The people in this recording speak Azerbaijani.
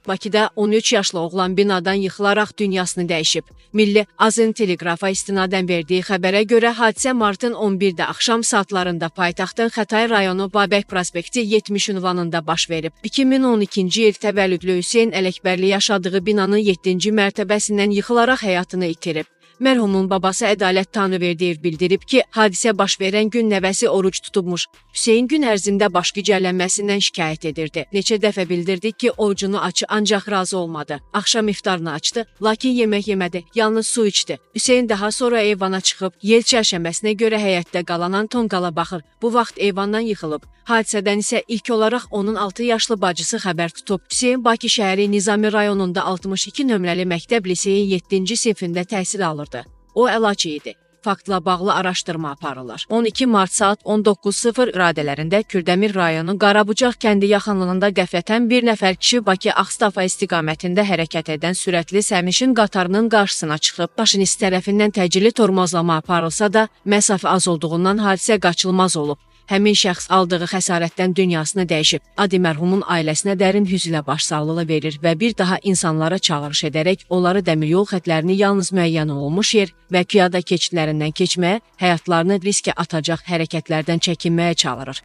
Bakıda 13 yaşlı oğlan binadan yıxılaraq dünyasını dəyişib. Milli Azın Teleqrafa istinadən verdiyi xəbərə görə hadisə martın 11-də axşam saatlarında paytaxtın Xətai rayonu Babək prospekti 70 ünvanında baş verib. 2012-ci il təvəllüdlü Hüseyn Ələkbərli yaşadığı binanın 7-ci mərtəbəsindən yıxılaraq həyatını itirib. Mərhumun babası Ədalət Tanrıverdiyev bildirib ki, hadisə baş verən gün nəvəsi oruc tutubmuş. Hüseyn gün ərzində baş gicəllənməsindən şikayət edirdi. Neçə dəfə bildirdi ki, orucunu açı, ancaq razı olmadı. Axşam iftarını açdı, lakin yemək yemədi, yalnız su içdi. Hüseyn daha sonra eyvana çıxıb, yel çərşənbəsinə görə həyətdə qalanan tonqala baxır. Bu vaxt eyvandan yıxılıb. Hadisədən isə ilk olaraq onun 6 yaşlı bacısı xəbər tutub. Hüseyn Bakı şəhəri Nizami rayonunda 62 nömrəli məktəb liseyin 7-ci sinfində təhsil alırdı. O əlac idi. Faktla bağlı araşdırma aparılır. 12 mart saat 19:00 radələrində Kürdəmir rayonu Qarabucaq kəndi yaxınlığında qəflətən bir nəfər kişi Bakı Ağstafa istiqamətində hərəkət edən sürətli sərnişin qatarının qarşısına çıxıb. Maşinist tərəfindən təcili tormozlama aparılsa da, məsafə az olduğundan hadisə qaçılmaz olub. Həmin şəxs aldığı xəsarətdən dünyasını dəyişib. Adi mərhumun ailəsinə dərin hüznlə başsağlığı verir və bir daha insanlara çağırış edərək onları dəmiryol xətlərini yalnız müəyyən olunmuş yer və piyada keçidlərindən keçməyə, həyatlarını riskə atacaq hərəkətlərdən çəkinməyə çağırır.